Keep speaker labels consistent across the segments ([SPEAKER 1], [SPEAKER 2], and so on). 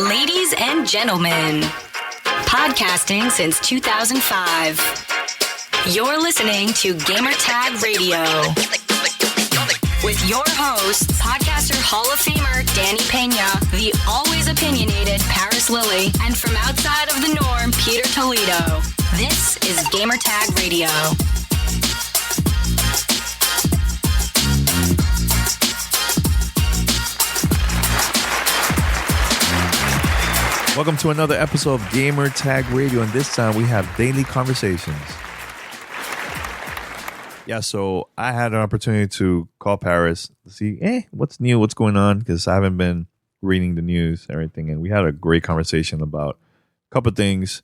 [SPEAKER 1] Ladies and gentlemen, podcasting since 2005. You're listening to Gamertag Radio with your host, podcaster Hall of Famer Danny Pena, the always opinionated Paris Lilly, and from outside of the norm, Peter Toledo. This is Gamertag Radio.
[SPEAKER 2] Welcome to another episode of Gamer Tag Radio, and this time we have daily conversations. Yeah, so I had an opportunity to call Paris to see, what's new, what's going on, because I haven't been reading the news, everything, and we had a great conversation about a couple of things.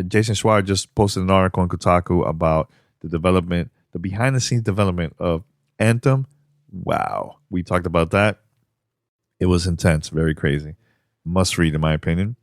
[SPEAKER 2] Jason Schwartz just posted an article on Kotaku about the behind-the-scenes development of Anthem. Wow, we talked about that. It was intense, very crazy. Must read, in my opinion.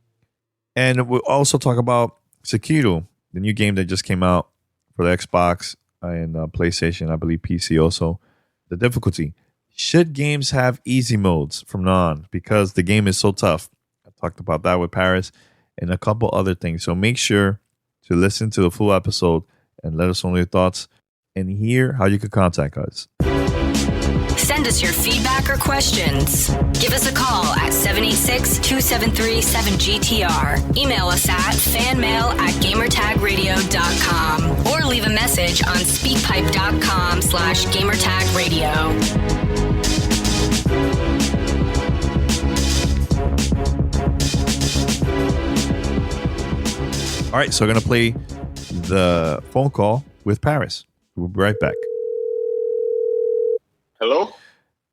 [SPEAKER 2] And we'll also talk about Sekiro, the new game that just came out for the Xbox and PlayStation, I believe PC also. The difficulty. Should games have easy modes from now on? Because the game is so tough. I talked about that with Paris and a couple other things. So make sure to listen to the full episode and let us know your thoughts and hear how you can contact us.
[SPEAKER 1] Send us your feedback or questions. Give us a call at 786-273-7GTR. Email us at fanmail@gamertagradio.com or leave a message on speakpipe.com/gamertagradio.
[SPEAKER 2] All right, so I'm going to play the phone call with Paris. We'll be right back.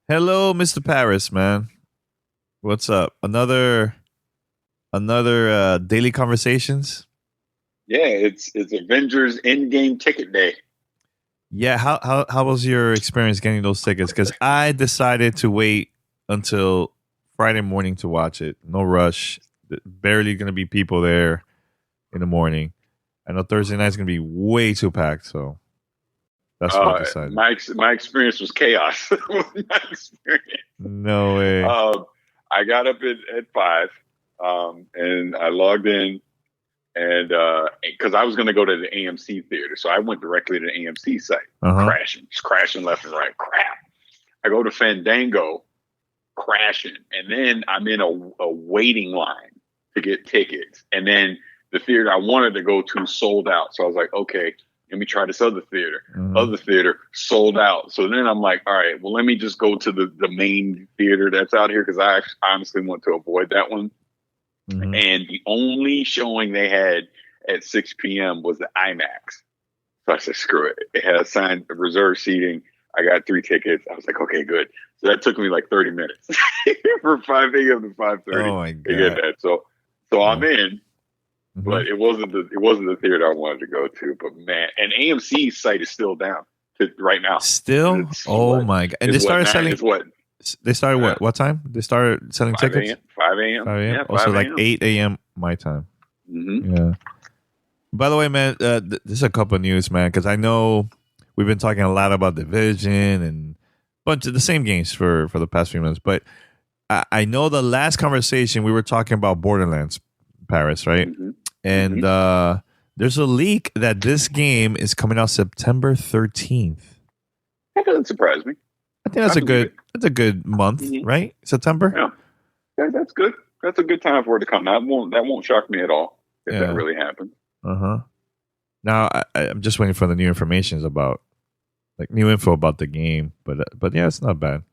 [SPEAKER 2] Hello, Mr. Parris, man. What's up? Another daily conversations?
[SPEAKER 3] Yeah, it's Avengers Endgame ticket day.
[SPEAKER 2] Yeah, how was your experience getting those tickets? Because I decided to wait until Friday morning to watch it. No rush. Barely going to be people there in the morning. I know Thursday night's going to be way too packed, so that's what I decided.
[SPEAKER 3] My experience was chaos. My experience.
[SPEAKER 2] No way.
[SPEAKER 3] I got up at 5, and I logged in, and because I was going to go to the AMC theater, so I went directly to the AMC site. Crashing left and right. Crap. I go to Fandango, crashing, and then I'm in a waiting line to get tickets, and then the theater I wanted to go to sold out. So I was like, okay, let me try this other theater. Other theater sold out. So then I'm like, all right, well, let me just go to the main theater that's out here because I honestly want to avoid that one. Mm-hmm. And the only showing they had at 6 p.m. was the IMAX. So I said, screw it. It had assigned reserved seating. I got 3 tickets. I was like, okay, good. So that took me like 30 minutes from 5 a.m. to 5:30 to get that. So I'm in. Mm-hmm. But it wasn't the theater I wanted to go to. But man, and AMC's site is still down right now.
[SPEAKER 2] Still? My God! And they started selling. They started what? What time? They started selling tickets.
[SPEAKER 3] 5 a.m. 5 a.m.
[SPEAKER 2] Yeah, also like 8 a.m. my time.
[SPEAKER 3] Mm-hmm.
[SPEAKER 2] Yeah. By the way, man, this is a couple of news, man, because I know we've been talking a lot about Division and a bunch of the same games for the past few months. But I know the last conversation we were talking about Borderlands, Paris, right? Mm-hmm. And there's a leak that this game is coming out September 13th.
[SPEAKER 3] That doesn't surprise me.
[SPEAKER 2] I think that's a good month, mm-hmm. right? September.
[SPEAKER 3] Yeah, that's good. That's a good time for it to come. That won't shock me at all if that really happens.
[SPEAKER 2] Now I'm just waiting for the new information about new info about the game, but yeah, it's not bad.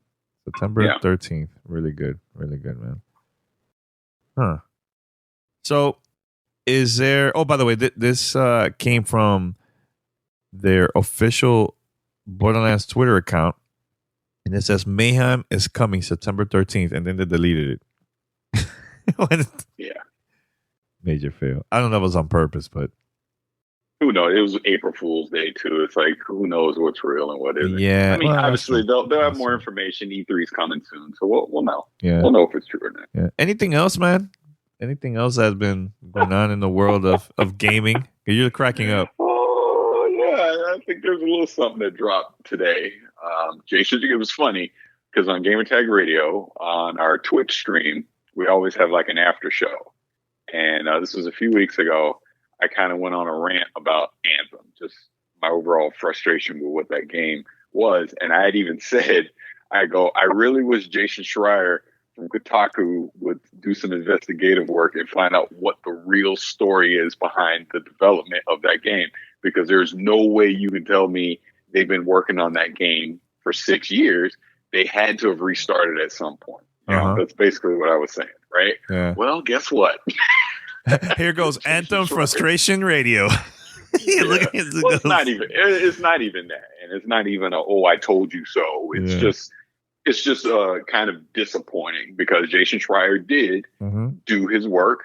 [SPEAKER 2] September 13th, really good, man. So. Is there? Oh, by the way, this came from their official Borderlands Twitter account, and it says Mayhem is coming September 13th, and then they deleted it.
[SPEAKER 3] Yeah,
[SPEAKER 2] major fail. I don't know if it was on purpose, but
[SPEAKER 3] who knows? It was April Fool's Day too. It's like who knows what's real and what isn't.
[SPEAKER 2] Yeah,
[SPEAKER 3] I mean, obviously they'll have more information. E3's coming soon, so we'll know.
[SPEAKER 2] Yeah,
[SPEAKER 3] we'll know if it's true or not.
[SPEAKER 2] Yeah. Anything else, man? Anything else that's been going on in the world of gaming? You're cracking up.
[SPEAKER 3] Oh, yeah. I think there's a little something that dropped today. Jason, it was funny because on Gamertag Radio, on our Twitch stream, we always have like an after show. And this was a few weeks ago. I kind of went on a rant about Anthem, just my overall frustration with what that game was. And I had even said, I really wish Jason Schreier from Kotaku would do some investigative work and find out what the real story is behind the development of that game. Because there's no way you can tell me they've been working on that game for 6 years. They had to have restarted at some point. You know, that's basically what I was saying, right? Yeah. Well, guess what?
[SPEAKER 2] Here goes Anthem Frustration Radio.
[SPEAKER 3] Well, it's not even that, and it's not even I told you so. It's just kind of disappointing because Jason Schreier did do his work,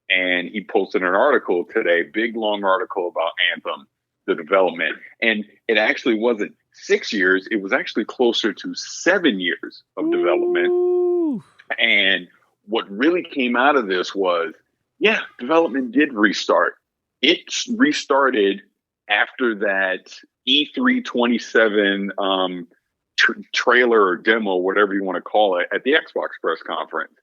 [SPEAKER 3] and he posted an article today, big long article about Anthem, the development, and it actually wasn't 6 years; it was actually closer to 7 years of development. Ooh. And what really came out of this was, development did restart. It restarted after that E3 27 trailer or demo, whatever you want to call it, at the Xbox press conference.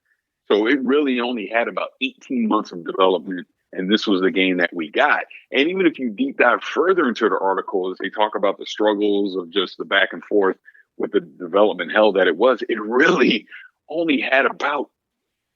[SPEAKER 3] So it really only had about 18 months of development, and this was the game that we got. And even if you deep dive further into the articles, they talk about the struggles of just the back and forth with the development hell that it was. It really only had about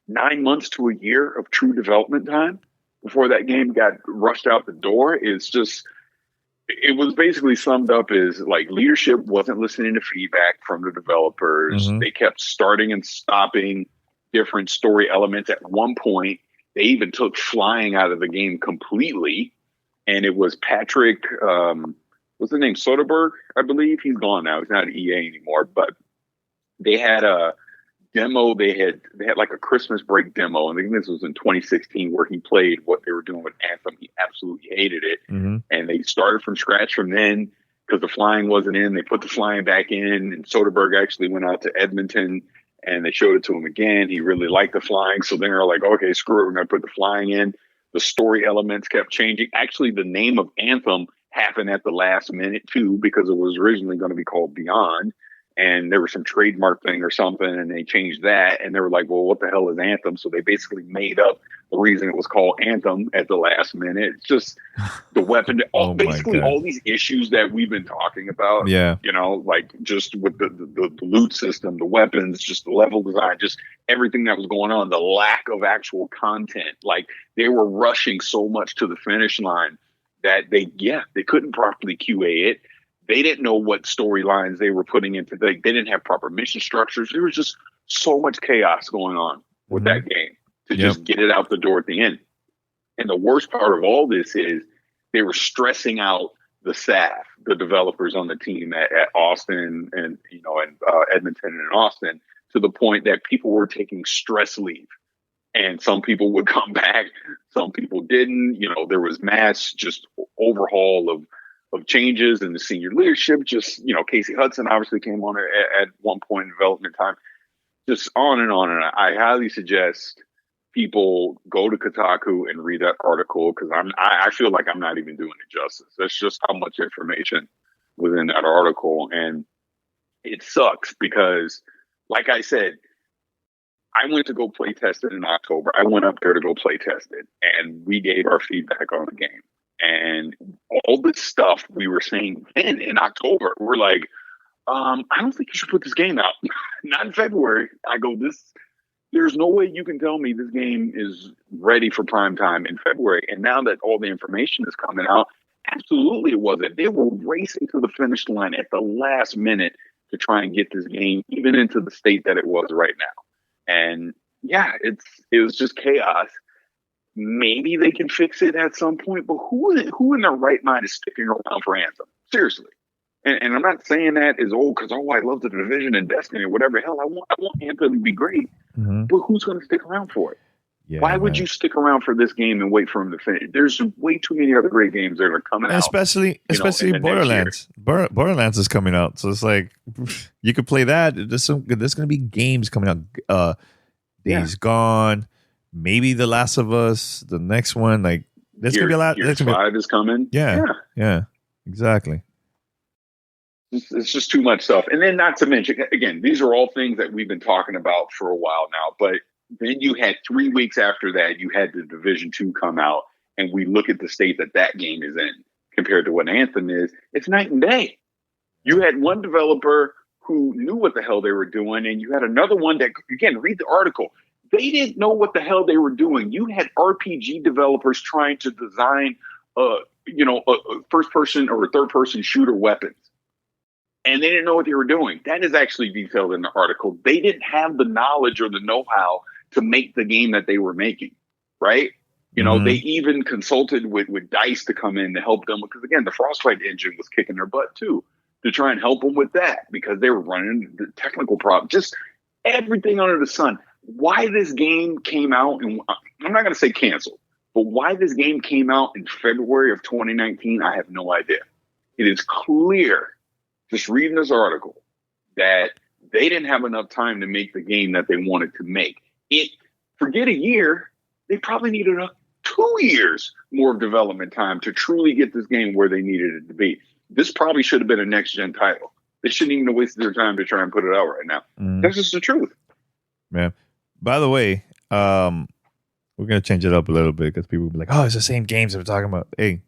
[SPEAKER 3] 9 months to a year of true development time before that game got rushed out the door. It was basically summed up as like leadership wasn't listening to feedback from the developers. They kept starting and stopping different story elements. At one point, they even took flying out of the game completely. And it was Patrick, what's the name? Soderbergh, I believe. He's gone now. He's not at EA anymore. But they had a demo. They had like a Christmas break demo, and I think this was in 2016, where he played what they were doing with Anthem. He absolutely hated it, and they started from scratch from then because the flying wasn't in. They put the flying back in, and Soderbergh actually went out to Edmonton and they showed it to him again. He really liked the flying, so then they're like, okay, screw it, we're going to put the flying in. The story elements kept changing. Actually, the name of Anthem happened at the last minute too, because it was originally going to be called Beyond. And there was some trademark thing or something, and they changed that. And they were like, well, what the hell is Anthem? So they basically made up the reason it was called Anthem at the last minute. It's just the weapon, basically all these issues that we've been talking about. Yeah. You know, like just with the loot system, the weapons, just the level design, just everything that was going on, the lack of actual content. Like they were rushing so much to the finish line that they couldn't properly QA it. They didn't know what storylines they were putting into. They didn't have proper mission structures. There was just so much chaos going on with that game to just get it out the door at the end. And the worst part of all this is they were stressing out the staff, the developers on the team at Austin and Edmonton and Austin, to the point that people were taking stress leave. And some people would come back, some people didn't. You know, there was mass just overhaul of changes in the senior leadership. Just, Casey Hudson obviously came on at one point in development time, just on and on. And I highly suggest people go to Kotaku and read that article, because I feel like I'm not even doing it justice. That's just how much information was in that article. And it sucks because, like I said, I went to go play test it in October. I went up there to go play test it, and we gave our feedback on the game. And all this stuff we were saying then in October, we're like, I don't think you should put this game out. Not in February. I go, there's no way you can tell me this game is ready for prime time in February. And now that all the information is coming out, absolutely it wasn't. They were racing to the finish line at the last minute to try and get this game even into the state that it was right now. And it was just chaos. Maybe they can fix it at some point, but who in their right mind is sticking around for Anthem? Seriously. And I'm not saying that as because I love the Division and Destiny or whatever. Hell, I want Anthem to be great. But who's going to stick around for it? Yeah, why would you stick around for this game and wait for him to finish? There's way too many other great games that are coming out.
[SPEAKER 2] Especially Borderlands. Borderlands is coming out. So it's like, you could play that. There's going to be games coming out. Days Gone. Maybe The Last of Us, the next one, like there's gonna be a lot.
[SPEAKER 3] Gears 5 is coming.
[SPEAKER 2] Yeah, exactly.
[SPEAKER 3] It's just too much stuff, and then not to mention, again, these are all things that we've been talking about for a while now. But Then you had 3 weeks after that, you had the Division 2 come out, and we look at the state that game is in compared to what Anthem is. It's night and day. You had one developer who knew what the hell they were doing, and you had another one that, again, read the article. They didn't know what the hell they were doing. You had RPG developers trying to design, a first-person or third-person shooter weapons, and they didn't know what they were doing. That is actually detailed in the article. They didn't have the knowledge or the know-how to make the game that they were making, right? They even consulted with DICE to come in to help them because, again, the Frostbite engine was kicking their butt, too, to try and help them with that because they were running the technical problem. Just everything under the sun. Why this game came out, and I'm not going to say canceled, but why this game came out in February of 2019, I have no idea. It is clear, just reading this article, that they didn't have enough time to make the game that they wanted to make. Forget a year, they probably needed 2 years more of development time to truly get this game where they needed it to be. This probably should have been a next-gen title. They shouldn't even have wasted their time to try and put it out right now. That's just the truth.
[SPEAKER 2] Man. By the way, we're going to change it up a little bit because people will be like, oh, it's the same games that we're talking about. Hey,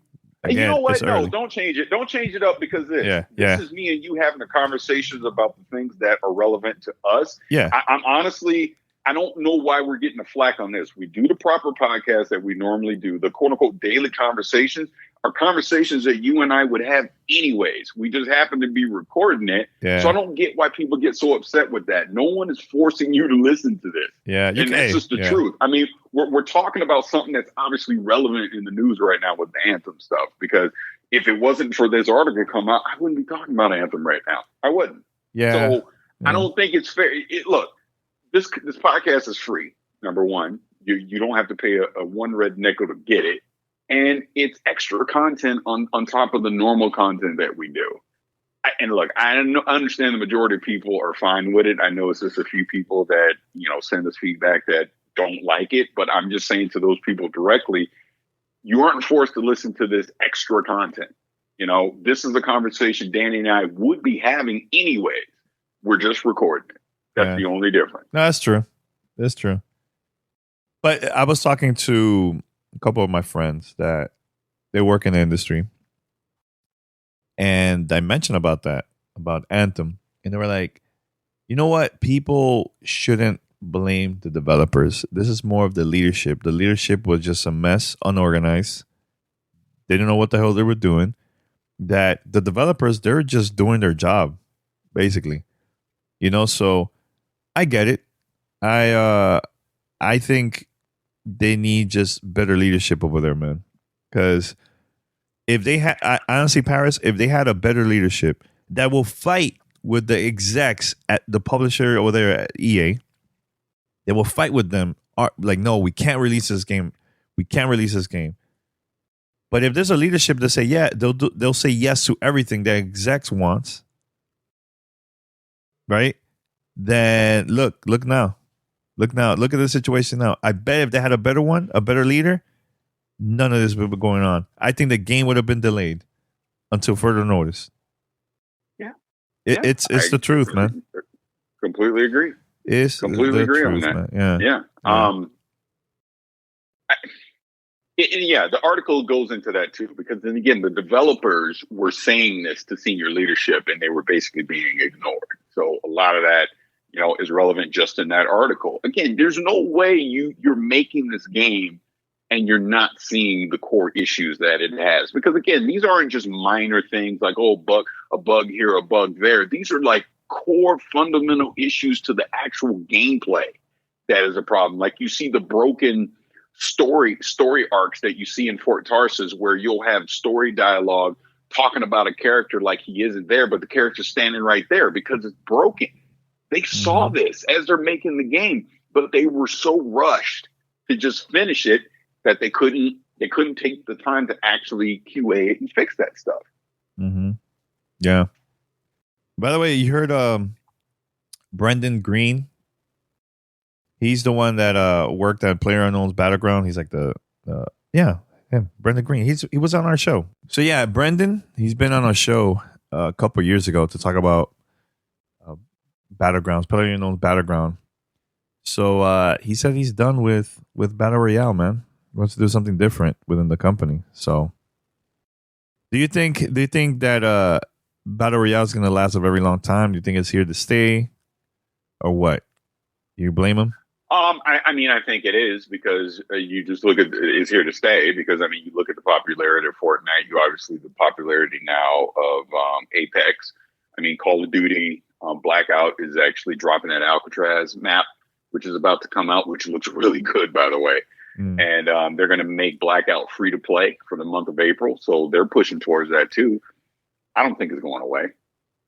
[SPEAKER 2] again,
[SPEAKER 3] you know what? No,
[SPEAKER 2] early.
[SPEAKER 3] Don't change it. Don't change it up because this is me and you having a conversations about the things that are relevant to us.
[SPEAKER 2] Yeah.
[SPEAKER 3] I'm honestly, I don't know why we're getting the flack on this. We do the proper podcast that we normally do, the quote unquote daily conversations are conversations that you and I would have anyways. We just happen to be recording it.
[SPEAKER 2] Yeah.
[SPEAKER 3] So I don't get why people get so upset with that. No one is forcing you to listen to this.
[SPEAKER 2] Yeah.
[SPEAKER 3] And that's just the truth. I mean, we're talking about something that's obviously relevant in the news right now with the Anthem stuff, because if it wasn't for this article come out, I wouldn't be talking about Anthem right now. I wouldn't.
[SPEAKER 2] Yeah.
[SPEAKER 3] So I don't think it's fair. Look, this podcast is free. Number one, you don't have to pay a one red nickel to get it. And it's extra content on top of the normal content that we do. And look, I understand the majority of people are fine with it. I know it's just a few people that, send us feedback that don't like it. But I'm just saying to those people directly, you aren't forced to listen to this extra content. This is a conversation Danny and I would be having anyways. We're just recording it. That's the only difference.
[SPEAKER 2] No, that's true. That's true. But I was talking to a couple of my friends that they work in the industry, and I mentioned about Anthem, and they were like, you know what? People shouldn't blame the developers. This is more of the leadership. The leadership was just a mess, unorganized. They didn't know what the hell they were doing. That the developers, they're just doing their job, basically. So I get it. I think they need just better leadership over there, man. Because if they had, honestly, Parris, if they had a better leadership that will fight with the execs at the publisher over there at EA, they will fight with them. Like, no, we can't release this game. We can't release this game. But if there's a leadership that say, yeah, they'll say yes to everything that execs wants, right? Then look now. Look at the situation now. I bet if they had a better leader, none of this would be going on. I think the game would have been delayed until further notice.
[SPEAKER 3] Yeah.
[SPEAKER 2] It's the truth, man.
[SPEAKER 3] Completely agree.
[SPEAKER 2] It's
[SPEAKER 3] completely agree
[SPEAKER 2] truth,
[SPEAKER 3] on that.
[SPEAKER 2] Man. Yeah.
[SPEAKER 3] The article goes into that too, because then again, the developers were saying this to senior leadership and they were basically being ignored. So a lot of that, is relevant just in that article. Again, there's no way you're making this game and you're not seeing the core issues that it has. Because again, these aren't just minor things like, a bug here, a bug there. These are like core fundamental issues to the actual gameplay that is a problem. Like you see the broken story arcs that you see in Fort Tarsus, where you'll have story dialogue talking about a character like he isn't there, but the character's standing right there because it's broken. They saw this as they're making the game, but they were so rushed to just finish it that they couldn't take the time to actually QA it and fix that stuff.
[SPEAKER 2] Mm-hmm. Yeah. By the way, you heard Brendan Green? He's the one that worked at PlayerUnknown's Battleground. He's like Brendan Green. He was on our show. So yeah, Brendan, he's been on our show a couple years ago to talk about Battlegrounds, PlayerUnknown's Battleground. So he said he's done with Battle Royale, man. He wants to do something different within the company. So do you think that Battle Royale is going to last a very long time? Do you think it's here to stay, or what? You blame him?
[SPEAKER 3] I mean, I think it is because you just look at it's here to stay. Because I mean, you look at the popularity of Fortnite. You obviously the popularity now of Apex. I mean, Call of Duty Blackout is actually dropping that Alcatraz map, which is about to come out, which looks really good, by the way. And they're going to make Blackout free to play for the month of April, so they're pushing towards that too. I don't think it's going away.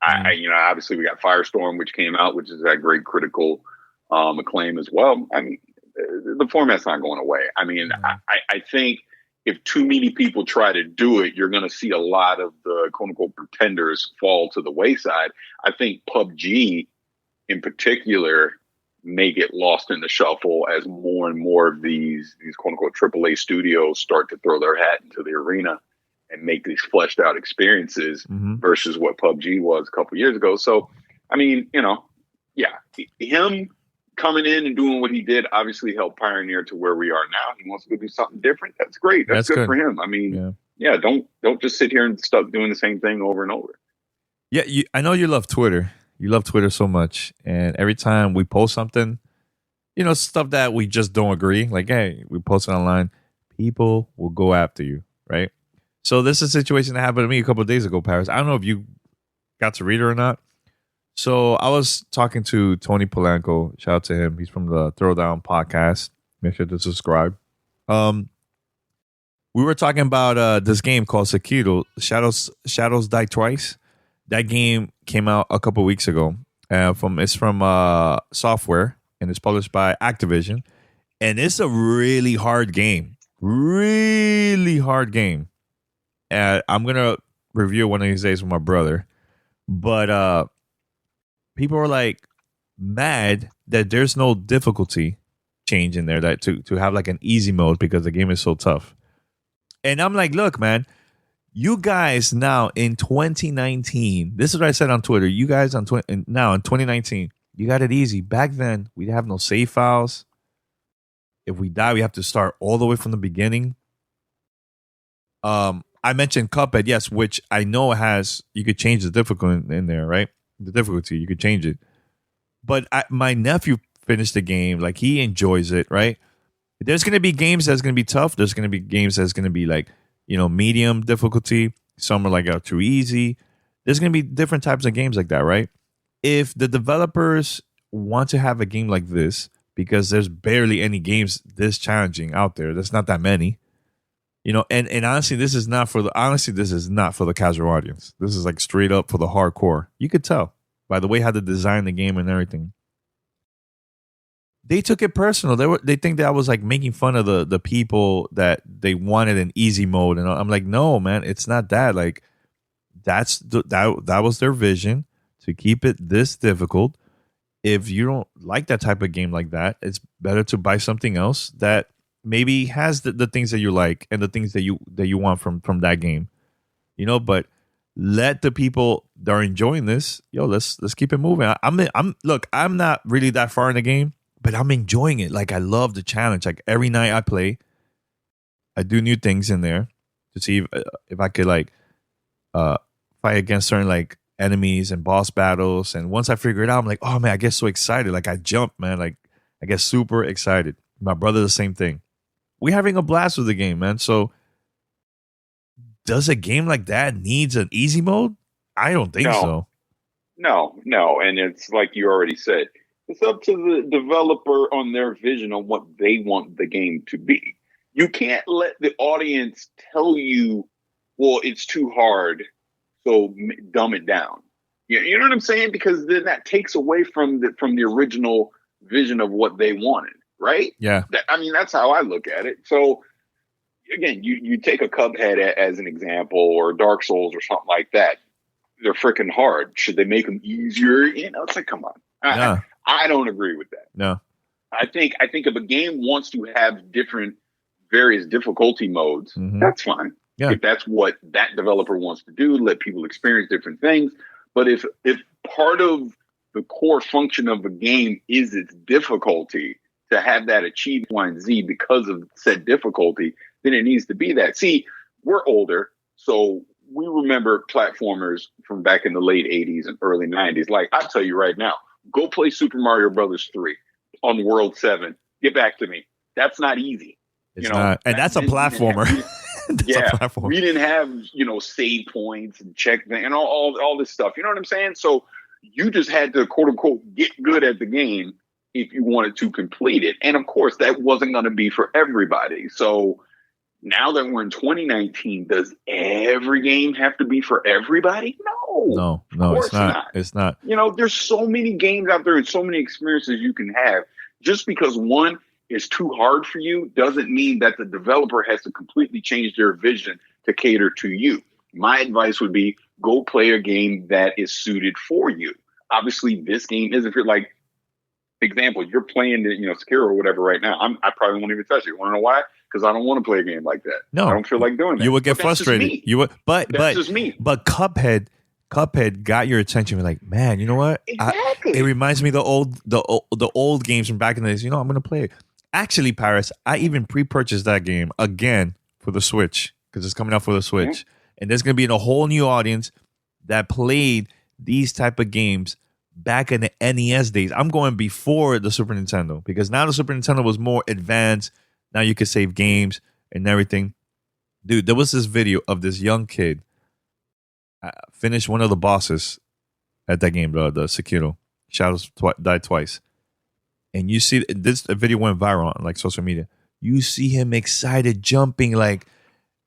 [SPEAKER 3] Obviously we got Firestorm, which came out, which is that great critical acclaim as well. I mean, the format's not going away. I mean, I think if too many people try to do it, you're going to see a lot of the quote unquote pretenders fall to the wayside. I think PUBG in particular may get lost in the shuffle as more and more of these quote unquote AAA studios start to throw their hat into the arena and make these fleshed out experiences versus what PUBG was a couple years ago. So, I mean, him coming in and doing what he did obviously helped pioneer to where we are now. He wants to do something different. That's great. That's good for him. I mean, don't just sit here and stop doing the same thing over and over.
[SPEAKER 2] Yeah, I know you love Twitter. You love Twitter so much. And every time we post something, stuff that we just don't agree, like, hey, we post it online, people will go after you, right? So this is a situation that happened to me a couple of days ago, Parris. I don't know if you got to read it or not. So I was talking to Tony Polanco. Shout out to him. He's from the Throwdown podcast. Make sure to subscribe. We were talking about this game called Sekiro, Shadows Die Twice. That game came out a couple weeks ago. It's from Software, and it's published by Activision. And it's a really hard game. Really hard game. I'm going to review it one of these days with my brother. But people are like mad that there's no difficulty change in there, that to have like an easy mode because the game is so tough. And I'm like, look, man, you guys now in 2019, this is what I said on Twitter. You guys now in 2019, you got it easy. Back then, we have no save files. If we die, we have to start all the way from the beginning. I mentioned Cuphead, yes, which I know you could change the difficulty in there, right? The difficulty, you could change it. But my nephew finished the game, like he enjoys it, right? There's going to be games that's going to be tough. There's going to be games that's going to be like, medium difficulty. Some are like too easy. There's going to be different types of games like that, right? If the developers want to have a game like this, because there's barely any games this challenging out there, there's not that many. And honestly, this is not for the casual audience. This is like straight up for the hardcore. You could tell by the way how they designed the game and everything. They took it personal. They think that I was like making fun of the people that they wanted an easy mode, and I'm like, no, man, it's not that. Like, that was their vision, to keep it this difficult. If you don't like that type of game like that, it's better to buy something else that maybe has the things that you like and the things that you want from that game, but let the people that are enjoying this, let's keep it moving. I'm not really that far in the game, but I'm enjoying it. Like, I love the challenge. Like, every night I play, I do new things in there to see if I could like fight against certain like enemies and boss battles. And once I figure it out, I'm like, oh man, I get so excited. Like, I jump, man. Like, I get super excited. My brother, the same thing. We're having a blast with the game, man. So does a game like that needs an easy mode? I don't think so.
[SPEAKER 3] No. And it's like you already said, it's up to the developer on their vision on what they want the game to be. You can't let the audience tell you, well, it's too hard, so dumb it down. You know what I'm saying? Because then that takes away from the original vision of what they wanted. Right?
[SPEAKER 2] Yeah.
[SPEAKER 3] That's how I look at it. So again, you take a Cuphead as an example, or Dark Souls or something like that. They're freaking hard. Should they make them easier? It's like, come on. I don't agree with that.
[SPEAKER 2] No.
[SPEAKER 3] I think if a game wants to have various difficulty modes, that's fine. Yeah. If that's what that developer wants to do, let people experience different things. But if part of the core function of a game is its difficulty, to have that achieve Y and Z because of said difficulty, then it needs to be that. See, we're older, so we remember platformers from back in the late 80s and early 90s. Like, I'll tell you right now, go play Super Mario Brothers 3 on World 7. Get back to me. That's not easy.
[SPEAKER 2] It's not. And that's a platformer.
[SPEAKER 3] We didn't have, save points and check and all this stuff. You know what I'm saying? So you just had to, quote unquote, get good at the game if you wanted to complete it. And of course, that wasn't going to be for everybody. So now that we're in 2019, does every game have to be for everybody?
[SPEAKER 2] No, it's not. It's not.
[SPEAKER 3] There's so many games out there and so many experiences you can have. Just because one is too hard for you doesn't mean that the developer has to completely change their vision to cater to you. My advice would be go play a game that is suited for you. Obviously, this game isn't for, like, example, you're playing Sekiro or whatever right now. I probably won't even touch it. You want to know why? Because I don't want to play a game like that.
[SPEAKER 2] No,
[SPEAKER 3] I don't feel like doing that.
[SPEAKER 2] You would get frustrated. You would, but
[SPEAKER 3] just me.
[SPEAKER 2] But Cuphead got your attention. You're like, man, you know what?
[SPEAKER 3] Exactly.
[SPEAKER 2] It reminds me of the old games from back in the days. I'm going to play it. Actually, Parris, I even pre-purchased that game again for the Switch because it's coming out for the Switch, and there's going to be a whole new audience that played these type of games back in the NES days. I'm going before the Super Nintendo because now the Super Nintendo was more advanced. Now you can save games and everything. Dude, there was this video of this young kid finished one of the bosses at that game, the Sekiro. Shadows died twice. And you see this video went viral on like social media. You see him excited, jumping. Like,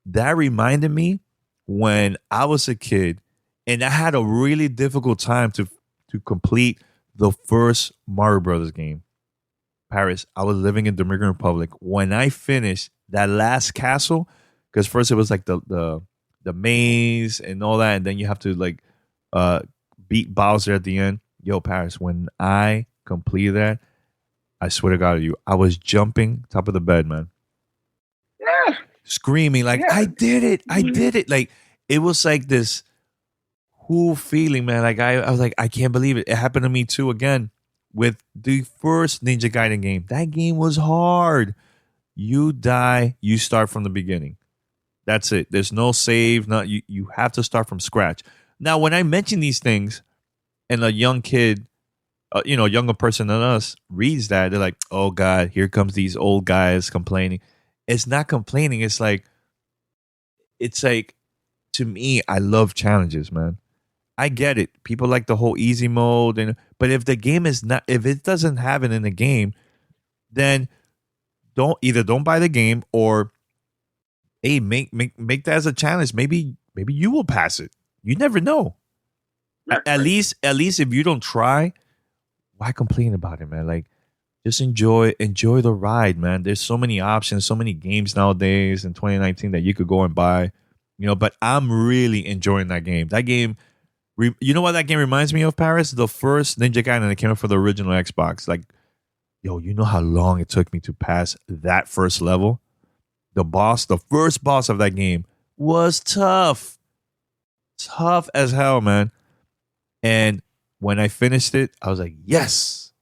[SPEAKER 2] that reminded me when I was a kid and I had a really difficult time to complete the first Mario Brothers game. Parris, I was living in Dominican Republic when I finished that last castle, because first it was like the maze and all that, and then you have to like beat Bowser at the end. Yo, Parris, when I completed that, I swear to God, I was jumping top of the bed, man.
[SPEAKER 3] Yeah.
[SPEAKER 2] Screaming like, I did it. I did it. Like, it was like this cool feeling, man. Like, I was like, I can't believe it. It happened to me too again with the first Ninja Gaiden game. That game was hard. You die, you start from the beginning. That's it. There's no save. You have to start from scratch. Now, when I mention these things and a young kid, younger person than us reads that, they're like, oh God, here comes these old guys complaining. It's not complaining. It's like, to me, I love challenges, man. I get it. People like the whole easy mode, but if the game if it doesn't have it in the game, then don't buy the game, or hey, make that as a challenge. Maybe you will pass it. You never know. At least if you don't try, why complain about it, man? Like, just enjoy the ride, man. There's so many options, so many games nowadays in 2019 that you could go and buy, but I'm really enjoying that game. That game, you know what that game reminds me of, Parris? The first Ninja Gaiden that came out for the original Xbox. Like, yo, you know how long it took me to pass that first level? The first boss of that game was tough. Tough as hell, man. And when I finished it, I was like, yes.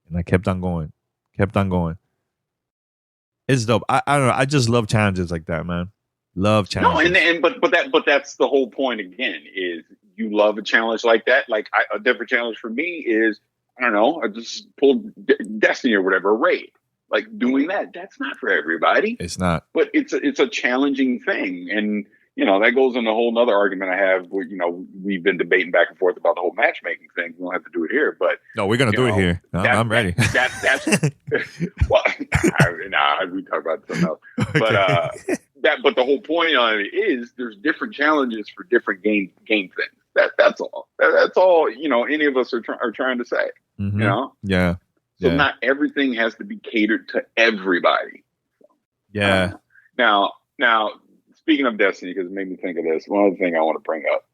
[SPEAKER 2] And I kept on going. It's dope. I don't know. I just love challenges like that, man. Love challenges.
[SPEAKER 3] No, but that's the whole point again, is you love a challenge like that. Like, a different challenge for me is, I don't know, I just pulled Destiny or whatever, a raid. Like, doing that's not for everybody.
[SPEAKER 2] It's not.
[SPEAKER 3] But it's a challenging thing. And, that goes into a whole nother argument I have where, we've been debating back and forth about the whole matchmaking thing. We don't have to do it here, but.
[SPEAKER 2] No, we're going to do it here. I'm ready.
[SPEAKER 3] That's well, we talk about something else. Okay. But the whole point on it is there's different challenges for different game things. That's all. That's all, any of us are trying to say,
[SPEAKER 2] Mm-hmm. Yeah.
[SPEAKER 3] So not everything has to be catered to everybody.
[SPEAKER 2] Yeah.
[SPEAKER 3] Now, speaking of Destiny, because it made me think of this, one other thing I want to bring up,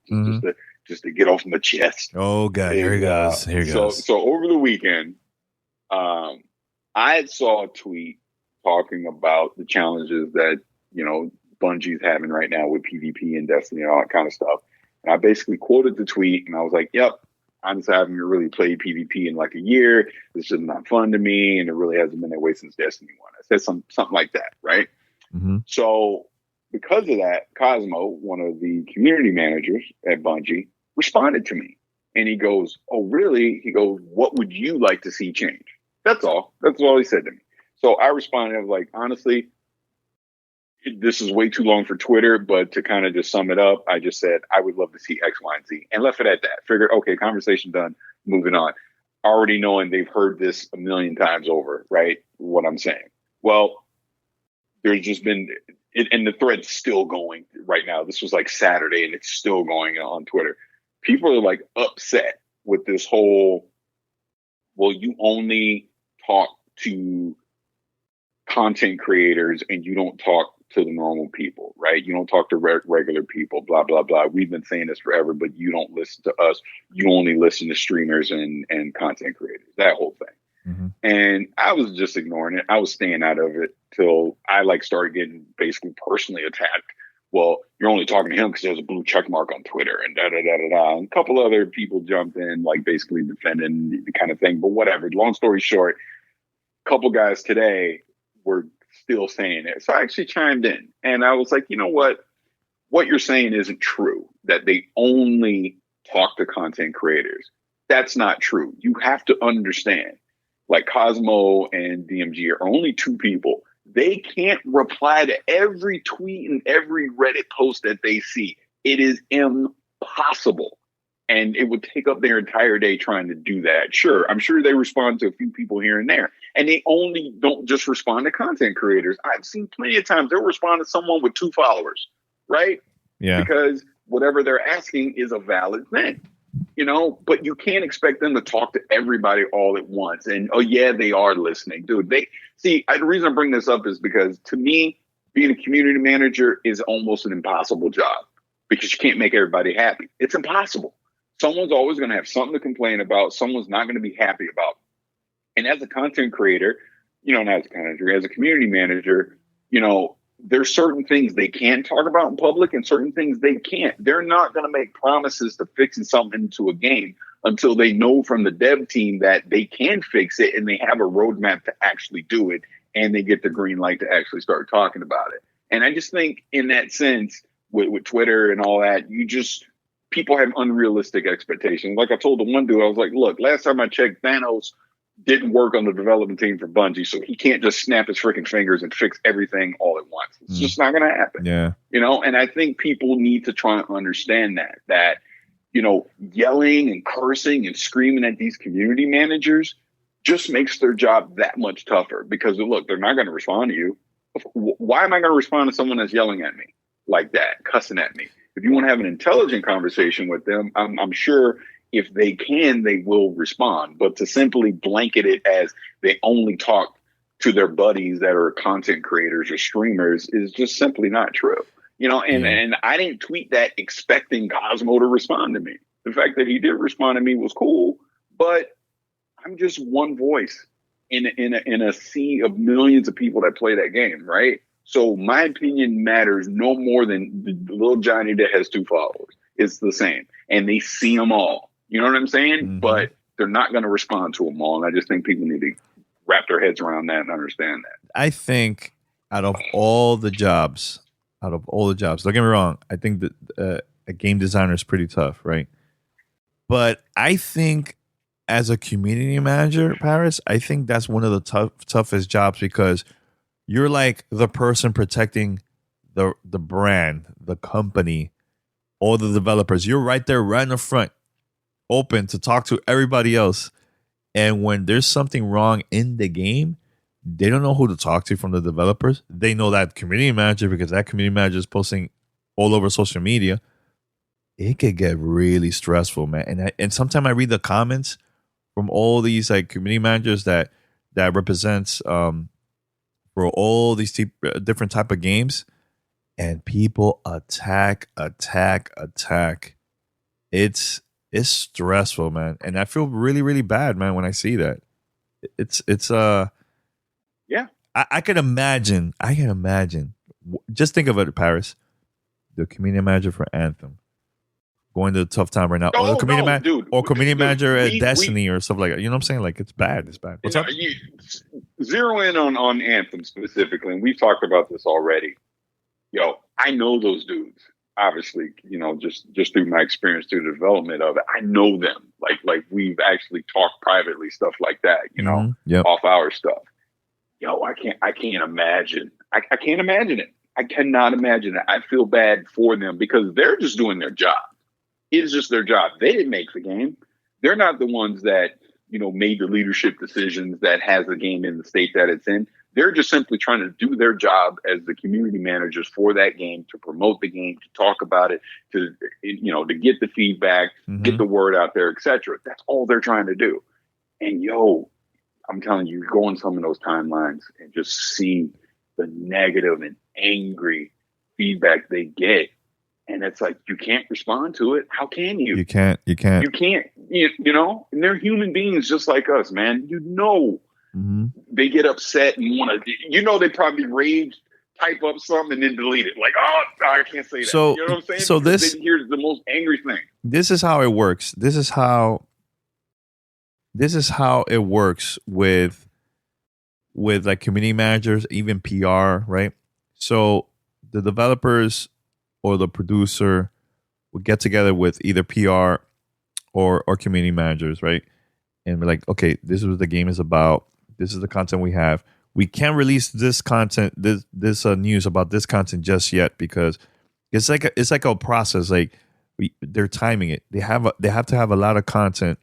[SPEAKER 3] just to get off my chest.
[SPEAKER 2] Oh God, here he goes. Here he goes.
[SPEAKER 3] So over the weekend, I saw a tweet talking about the challenges that Bungie's having right now with PvP and Destiny and all that kind of stuff. And I basically quoted the tweet, and I was like, "Yep, honestly, I haven't really played PvP in like a year. It's just not fun to me, and it really hasn't been that way since Destiny 1. I said something like that, right?
[SPEAKER 2] Mm-hmm.
[SPEAKER 3] So because of that, Cosmo, one of the community managers at Bungie, responded to me. And he goes, "Oh, really?" He goes, "What would you like to see change?" That's all. That's all he said to me. So I responded, I was like, honestly, this is way too long for Twitter, but to kind of just sum it up, I just said, I would love to see X, Y, and Z. And left it at that. Figured, okay, conversation done, moving on. Already knowing they've heard this a million times over, right? What I'm saying. Well, there's just been, and the thread's still going right now. This was like Saturday, and it's still going on Twitter. People are like upset with this whole, well, you only talk to content creators and you don't talk to the normal people, right? You don't talk to regular people, blah, blah, blah. We've been saying this forever, but you don't listen to us. You only listen to streamers and content creators, that whole thing.
[SPEAKER 2] Mm-hmm.
[SPEAKER 3] And I was just ignoring it. I was staying out of it till I like started getting basically personally attacked. Well, you're only talking to him because there's a blue check mark on Twitter and da-da-da-da-da. And a couple other people jumped in, like basically defending the kind of thing. But whatever. Long story short, a couple guys today were still saying it. So I actually chimed in. And I was like, you know what? What you're saying isn't true, that they only talk to content creators. That's not true. You have to understand, like Cosmo and DMG are only two people. They can't reply to every tweet and every Reddit post that they see. It is impossible. And it would take up their entire day trying to do that. Sure, I'm sure they respond to a few people here and there. And they only don't just respond to content creators. I've seen plenty of times they'll respond to someone with 2 followers, right?
[SPEAKER 2] Yeah.
[SPEAKER 3] Because whatever they're asking is a valid thing. You know, but you can't expect them to talk to everybody all at once. And, oh, yeah, they are listening. Dude, the reason I bring this up is because, to me, being a community manager is almost an impossible job because you can't make everybody happy. It's impossible. Someone's always going to have something to complain about. Someone's not going to be happy about. And as a content creator, not as a content creator, as a community manager, there's certain things they can talk about in public and certain things they can't. They're not going to make promises to fixing something into a game until they know from the dev team that they can fix it and they have a roadmap to actually do it and they get the green light to actually start talking about it. And I just think in that sense, with Twitter and all that, people have unrealistic expectations. Like I told the one dude, I was like, look, last time I checked, Thanos didn't work on the development team for Bungie, so he can't just snap his freaking fingers and fix everything all at once. It's just not going to happen.
[SPEAKER 2] Yeah.
[SPEAKER 3] And I think people need to try and understand that, yelling and cursing and screaming at these community managers just makes their job that much tougher because, look, they're not going to respond to you. Why am I going to respond to someone that's yelling at me like that, cussing at me? If you want to have an intelligent conversation with them, I'm sure if they can, they will respond. But to simply blanket it as they only talk to their buddies that are content creators or streamers is just simply not true. And I didn't tweet that expecting Cosmo to respond to me. The fact that he did respond to me was cool, but I'm just one voice in a sea of millions of people that play that game, right? So my opinion matters no more than the little Johnny that has 2 followers. It's the same. And they see them all. You know what I'm saying?
[SPEAKER 2] Mm-hmm.
[SPEAKER 3] But they're not going to respond to them all. And I just think people need to wrap their heads around that and understand that.
[SPEAKER 2] I think out of all the jobs, don't get me wrong, I think that a game designer is pretty tough, right? But I think as a community manager, Parris, I think that's one of the toughest jobs because you're like the person protecting the brand, the company, all the developers. You're right there, right in the front, open to talk to everybody else. And when there's something wrong in the game, they don't know who to talk to from the developers. They know that community manager because that community manager is posting all over social media. It could get really stressful, man. And sometimes I read the comments from all these like community managers that represents for all these different type of games, and people attack. It's stressful, man, and I feel really, really bad, man, when I see that. It's
[SPEAKER 3] yeah.
[SPEAKER 2] I can imagine. Just think of it, Parris, the community manager for Anthem. going to a tough time right now.
[SPEAKER 3] Oh,
[SPEAKER 2] Or the community
[SPEAKER 3] dude.
[SPEAKER 2] or community manager at
[SPEAKER 3] we,
[SPEAKER 2] Destiny or stuff like that. You know what I'm saying? Like, it's bad. It's bad. What's up?
[SPEAKER 3] You zero in on Anthem specifically, and we've talked about this already. Yo, I know those dudes. Obviously, just through my experience through the development of it, I know them. Like we've actually talked privately, stuff like that. Off our stuff. Yo, I can't imagine. I can't imagine it. I cannot imagine it. I feel bad for them because they're just doing their job. It's just their job. They didn't make the game. They're not the ones that, made the leadership decisions that has the game in the state that it's in. They're just simply trying to do their job as the community managers for that game, to promote the game, to talk about it, to get the feedback, get the word out there, etc. That's all they're trying to do. And I'm telling you, go on some of those timelines and just see the negative and angry feedback they get. And it's like, you can't respond to it. How can you?
[SPEAKER 2] You can't.
[SPEAKER 3] You can't, and they're human beings just like us, man. They get upset and want to, they probably rage, type up something and then delete it. Like, oh, I can't say that.
[SPEAKER 2] So,
[SPEAKER 3] you know what I'm saying?
[SPEAKER 2] So
[SPEAKER 3] here's the most angry thing.
[SPEAKER 2] This is how it works. This is how it works with like community managers, even PR, right? So the developers or the producer will get together with either PR or community managers, right? And we're like, okay, this is what the game is about. This is the content we have. We can't release this content, this news about this content just yet because it's like a process. Like they're timing it. They have to have a lot of content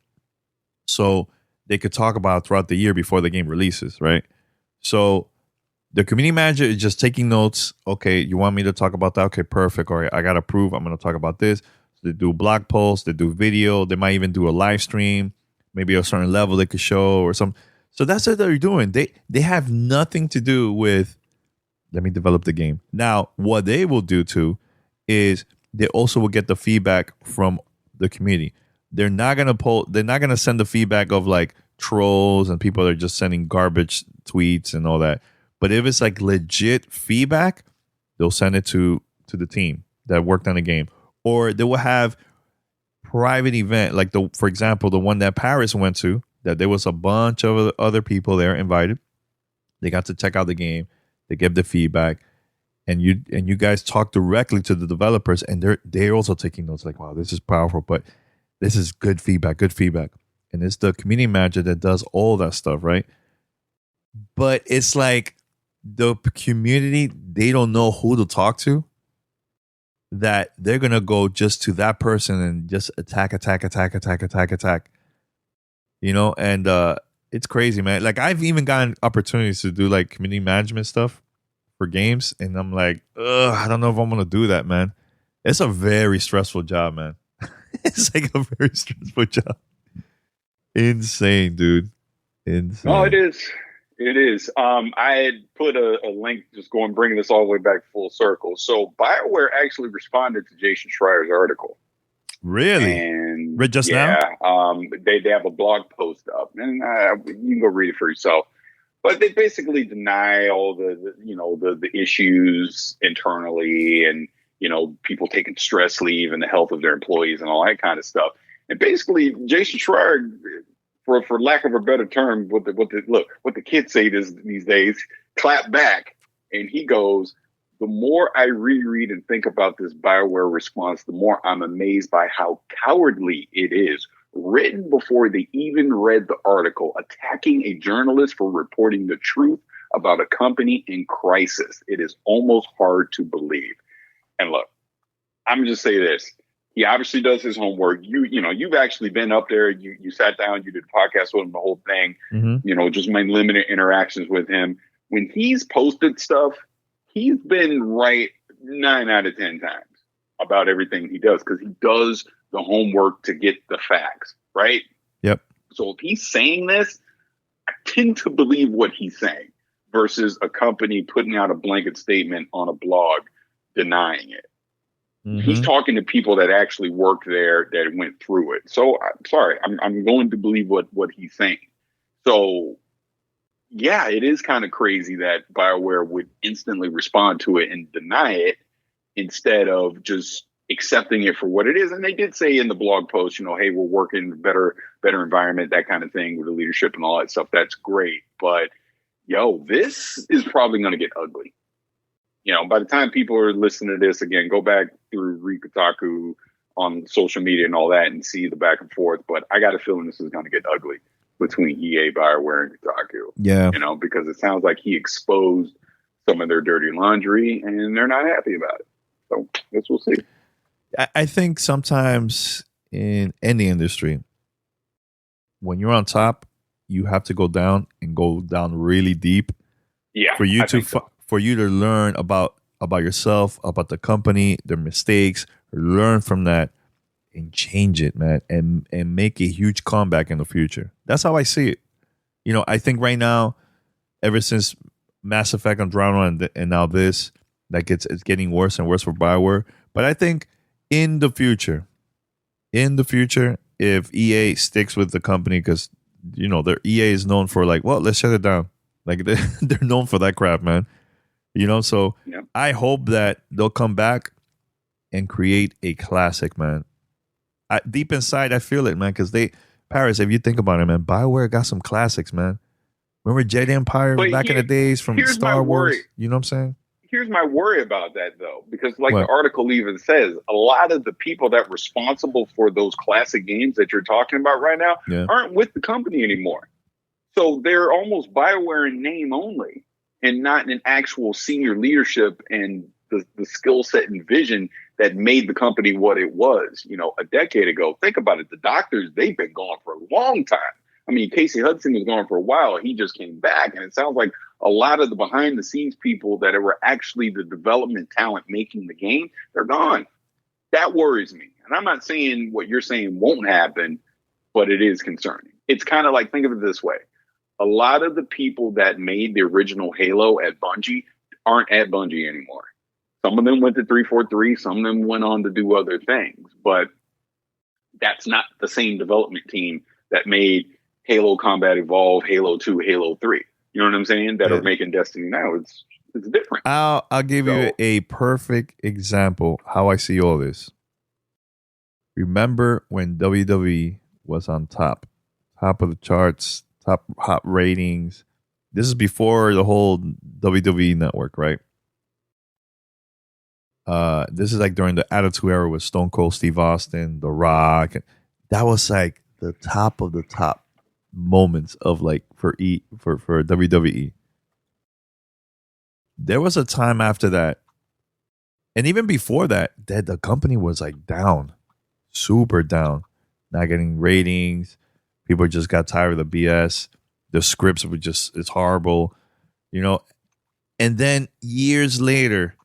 [SPEAKER 2] so they could talk about it throughout the year before the game releases, right? So the community manager is just taking notes. Okay, you want me to talk about that? Okay, perfect. All right, I got to prove I'm going to talk about this. So they do blog posts, they do video, they might even do a live stream, maybe a certain level they could show or something. So that's what they're doing. They have nothing to do with, let me develop the game. Now, what they will do too is they also will get the feedback from the community. They're not gonna send the feedback of like trolls and people that are just sending garbage tweets and all that. But if it's like legit feedback, they'll send it to the team that worked on the game. Or they will have private event, like for example, the one that Parris went to, that there was a bunch of other people there invited. They got to check out the game. They give the feedback, and you guys talk directly to the developers, and they're also taking notes. Like, wow, this is powerful, but this is good feedback. And it's the community manager that does all that stuff, right? But it's like the community, they don't know who to talk to. That they're gonna go just to that person and just attack. And it's crazy, man. Like I've even gotten opportunities to do like community management stuff for games, and I'm like, I don't know if I'm gonna do that, man. It's a very stressful job, man. It's like a very stressful job. Insane, dude. Insane.
[SPEAKER 3] No, it is. It is. I had put a link, just bringing this all the way back full circle. So BioWare actually responded to Jason Schreier's article.
[SPEAKER 2] Really?
[SPEAKER 3] And
[SPEAKER 2] read just now?
[SPEAKER 3] They have a blog post up, and you can go read it for yourself. But they basically deny all the issues internally, and people taking stress leave and the health of their employees and all that kind of stuff. And basically, Jason Schreier, for lack of a better term, what the kids say these days, clap back, and he goes, the more I reread and think about this BioWare response, the more I'm amazed by how cowardly it is. Written before they even read the article, attacking a journalist for reporting the truth about a company in crisis. It is almost hard to believe. And look, I'm going to just say this. He obviously does his homework. You've actually been up there. You sat down, you did a podcast with him, the whole thing, just my limited interactions with him. When he's posted stuff, he's been right 9 out of 10 times about everything he does, because he does the homework to get the facts, right?
[SPEAKER 2] Yep.
[SPEAKER 3] So if he's saying this, I tend to believe what he's saying versus a company putting out a blanket statement on a blog denying it. He's talking to people that actually worked there, that went through it. So I'm sorry, I'm going to believe what he's saying. So yeah, it is kind of crazy that BioWare would instantly respond to it and deny it instead of just accepting it for what it is. And they did say in the blog post, you know, hey, we're working better environment, that kind of thing with the leadership and all that stuff. That's great. But yo, this is probably going to get ugly. You know, by the time people are listening to this again, go back through Kotaku on social media and all that and see the back and forth. But I got a feeling this is going to get ugly between EA, Bioware, and Kotaku.
[SPEAKER 2] Yeah.
[SPEAKER 3] You know, because it sounds like he exposed some of their dirty laundry and they're not happy about it. So I guess we'll see.
[SPEAKER 2] I think sometimes in any industry, when you're on top, you have to go down and go down really deep.
[SPEAKER 3] Yeah,
[SPEAKER 2] for you to learn about yourself, about the company, their mistakes, learn from that, and change it, man, and make a huge comeback in the future. That's how I see it. You know, I think right now, ever since Mass Effect Andromeda and now this, like it's getting worse and worse for Bioware. But I think in the future, if EA sticks with the company, because you know their EA is known for like, well, let's shut it down. Like they're known for that crap, man. You know, so yep. I hope that they'll come back and create a classic, man. Deep inside, I feel it, man, because Parris, if you think about it, man, Bioware got some classics, man. Remember Jedi Empire back in the days from Star Wars? You know what I'm saying?
[SPEAKER 3] Here's my worry about that, though, because like the article even says, a lot of the people that were responsible for those classic games that you're talking about right now aren't with the company anymore. So they're almost Bioware in name only and not in actual senior leadership and the skill set and vision that made the company what it was, you know, a decade ago. Think about it. The doctors, they've been gone for a long time. I mean, Casey Hudson was gone for a while. He just came back. And it sounds like a lot of the behind the scenes people that were actually the development talent making the game, they're gone. That worries me. And I'm not saying what you're saying won't happen, but it is concerning. It's kind of like, think of it this way. A lot of the people that made the original Halo at Bungie aren't at Bungie anymore. Some of them went to 343. Some of them went on to do other things. But that's not the same development team that made Halo Combat Evolved, Halo 2, Halo 3. You know what I'm saying? That are making Destiny now. It's different.
[SPEAKER 2] I'll give you a perfect example how I see all this. Remember when WWE was on top of the charts, top hot ratings. This is before the whole WWE network, right? This is like during the Attitude Era with Stone Cold Steve Austin, The Rock. That was like the top of the top moments of like for WWE. There was a time after that, and even before that the company was like down, super down, not getting ratings. People just got tired of the BS. The scripts were just, it's horrible, you know. And then years later,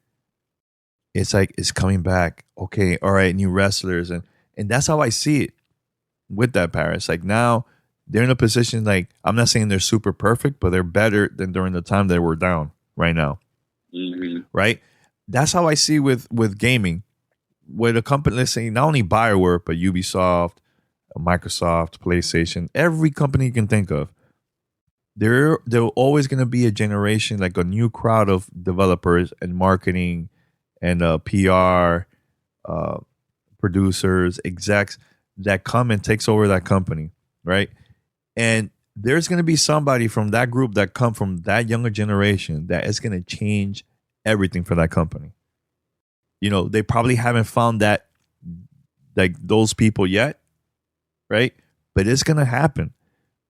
[SPEAKER 2] it's like it's coming back. Okay, all right, new wrestlers, and that's how I see it with that Parris. Like now they're in a position, like I'm not saying they're super perfect, but they're better than during the time they were down right now. Mm-hmm. Right? That's how I see with gaming. With a company, let's say not only Bioware, but Ubisoft, Microsoft, PlayStation, every company you can think of. There always going to be a generation, like a new crowd of developers and marketing and PR producers, execs that come and takes over that company, right? And there's going to be somebody from that group that come from that younger generation that is going to change everything for that company. You know, they probably haven't found that, like those people yet, right? But it's going to happen.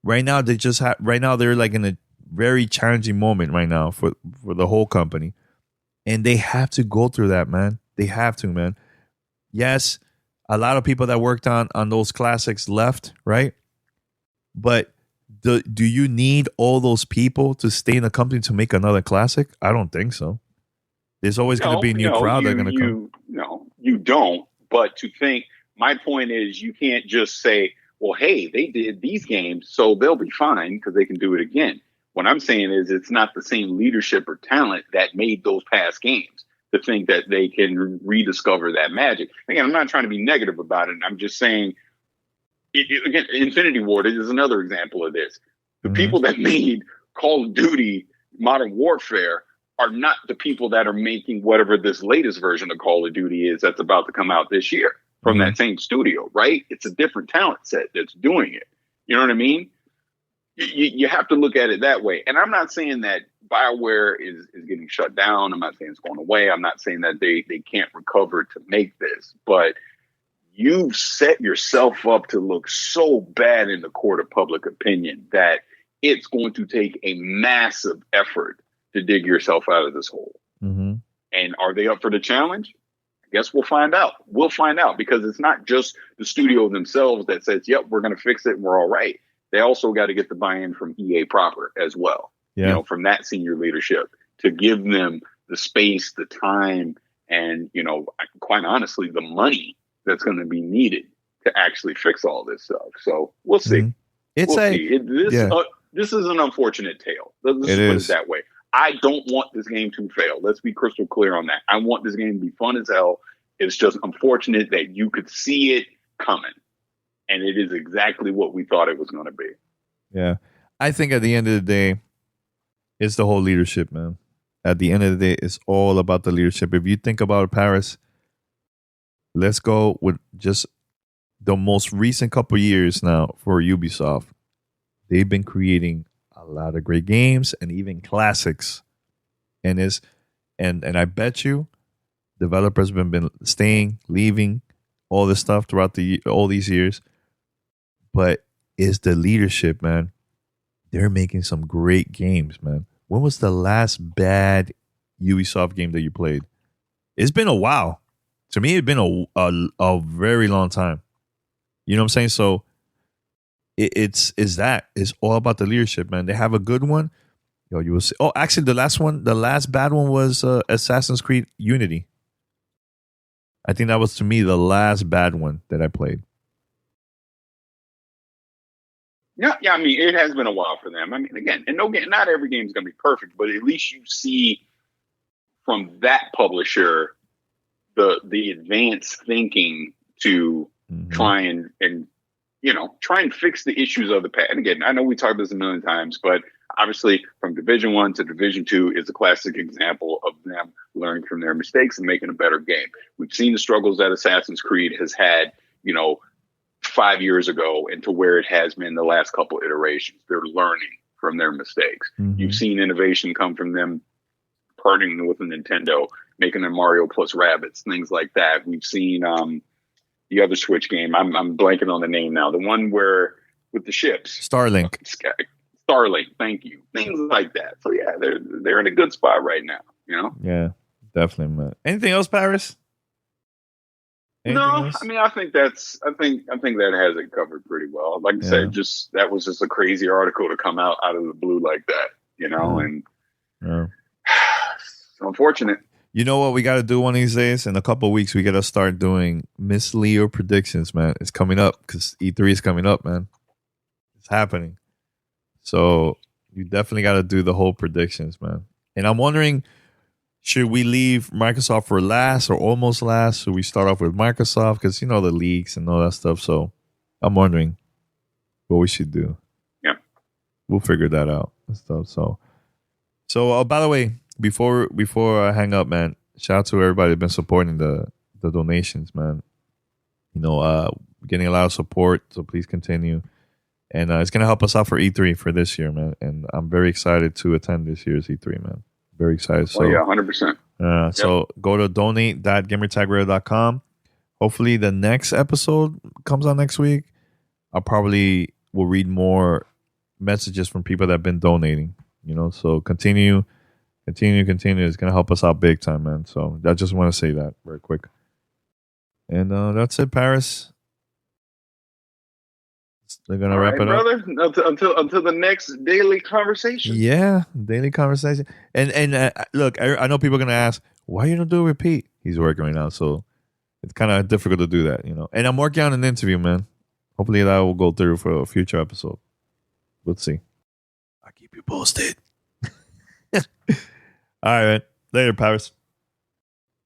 [SPEAKER 2] Right now, they're like in a very challenging moment right now for the whole company. And they have to go through that, man. They have to, man. Yes, a lot of people that worked on those classics left, right? But do you need all those people to stay in the company to make another classic? I don't think so. There's always going to be a new crowd that are going to come.
[SPEAKER 3] No, you don't. But to think, my point is you can't just say, well, hey, they did these games, so they'll be fine because they can do it again. What I'm saying is it's not the same leadership or talent that made those past games to think that they can rediscover that magic. Again, I'm not trying to be negative about it. I'm just saying, again, Infinity Ward is another example of this. The people that made Call of Duty Modern Warfare are not the people that are making whatever this latest version of Call of Duty is that's about to come out this year from that same studio, right? It's a different talent set that's doing it. You know what I mean? You have to look at it that way. And I'm not saying that Bioware is getting shut down. I'm not saying it's going away. I'm not saying that they can't recover to make this. But you've set yourself up to look so bad in the court of public opinion that it's going to take a massive effort to dig yourself out of this hole.
[SPEAKER 2] Mm-hmm.
[SPEAKER 3] And are they up for the challenge? I guess we'll find out. We'll find out, because it's not just the studio themselves that says, yep, we're going to fix it and we're all right. They also got to get the buy-in from EA proper as well.
[SPEAKER 2] Yeah.
[SPEAKER 3] You know, from that senior leadership to give them the space, the time, and, you know, quite honestly, the money that's going to be needed to actually fix all this stuff. So we'll see.
[SPEAKER 2] Mm-hmm.
[SPEAKER 3] This is an unfortunate tale. Let's put it that way. I don't want this game to fail. Let's be crystal clear on that. I want this game to be fun as hell. It's just unfortunate that you could see it coming. And it is exactly what we thought it was going to be.
[SPEAKER 2] Yeah. I think at the end of the day, it's the whole leadership, man. At the end of the day, it's all about the leadership. If you think about Paris, let's go with just the most recent couple years now for Ubisoft. They've been creating a lot of great games and even classics. And I bet you developers have been staying, leaving, all this stuff throughout all these years. But it's the leadership, man. They're making some great games, man. When was the last bad Ubisoft game that you played? It's been a while. To me, it's been a very long time. You know what I'm saying? So it's all about the leadership, man. They have a good one. Yo, you will see. Oh, actually, the last bad one was Assassin's Creed Unity. I think that was, to me, the last bad one that I played.
[SPEAKER 3] Yeah. I mean, it has been a while for them. I mean, again, and not every game is going to be perfect, but at least you see from that publisher the advanced thinking to try and fix the issues of the past. And again, I know we talked about this a million times, but obviously from Division 1 to Division 2 is a classic example of them learning from their mistakes and making a better game. We've seen the struggles that Assassin's Creed has had, 5 years ago, and to where it has been the last couple iterations. They're learning from their mistakes. Mm-hmm. You've seen innovation come from them partnering with Nintendo, making a Mario plus Rabbids, things like that. We've seen the other Switch game. I'm blanking on the name now. The one where with the ships.
[SPEAKER 2] Starlink,
[SPEAKER 3] thank you. Things like that. So yeah, they're in a good spot right now.
[SPEAKER 2] Yeah, definitely, man. Anything else, Parris?
[SPEAKER 3] I mean, I think that has it covered pretty well. Like I said, that was just a crazy article to come out of the blue like that, and it's unfortunate.
[SPEAKER 2] You know what we got to do one of these days? In a couple of weeks, we got to start doing Miss Leo predictions, man. It's coming up because E3 is coming up, man. It's happening. So you definitely got to do the whole predictions, man. And I'm wondering, should we leave Microsoft for last or almost last? Should we start off with Microsoft? Because, the leaks and all that stuff. So I'm wondering what we should do.
[SPEAKER 3] Yeah.
[SPEAKER 2] We'll figure that out and stuff. So by the way, before I hang up, man, shout out to everybody that's been supporting the donations, man. Getting a lot of support, so please continue. And it's going to help us out for E3 for this year, man. And I'm very excited to attend this year's E3, man. Very excited. So,
[SPEAKER 3] 100%.
[SPEAKER 2] So go to donate.gamertagradio.com. Hopefully the next episode comes out next week. I probably will read more messages from people that have been donating, so continue. It's going to help us out big time, man. So I just want to say that very quick. And that's it, Parris. They're going to wrap it up.
[SPEAKER 3] Brother, until the next daily conversation.
[SPEAKER 2] Yeah, daily conversation. And look, I know people are going to ask, why you don't do a repeat? He's working right now, so it's kind of difficult to do that, And I'm working on an interview, man. Hopefully that will go through for a future episode. Let's see. I'll keep you posted. All right, man. Later, Parris.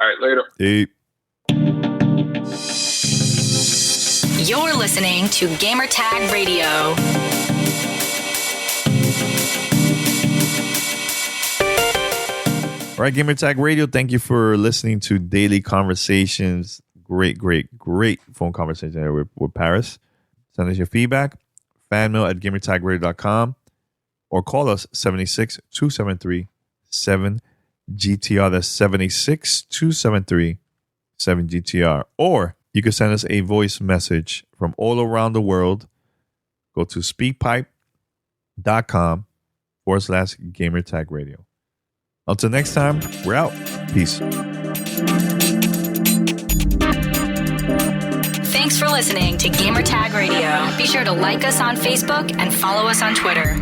[SPEAKER 3] All right, later.
[SPEAKER 2] Hey.
[SPEAKER 1] You're listening to Gamertag Radio.
[SPEAKER 2] All right, Gamertag Radio, thank you for listening to Daily Conversations. Great phone conversation there with Parris. Send us your feedback, fanmail@gamertagradio.com, or call us 786-273-7GTR. That's 786-273-7GTR. Or you can send us a voice message from all around the world. Go to speakpipe.com/gamertagradio. Until next time, we're out. Peace.
[SPEAKER 1] Thanks for listening to Gamertag Radio. Be sure to like us on Facebook and follow us on Twitter.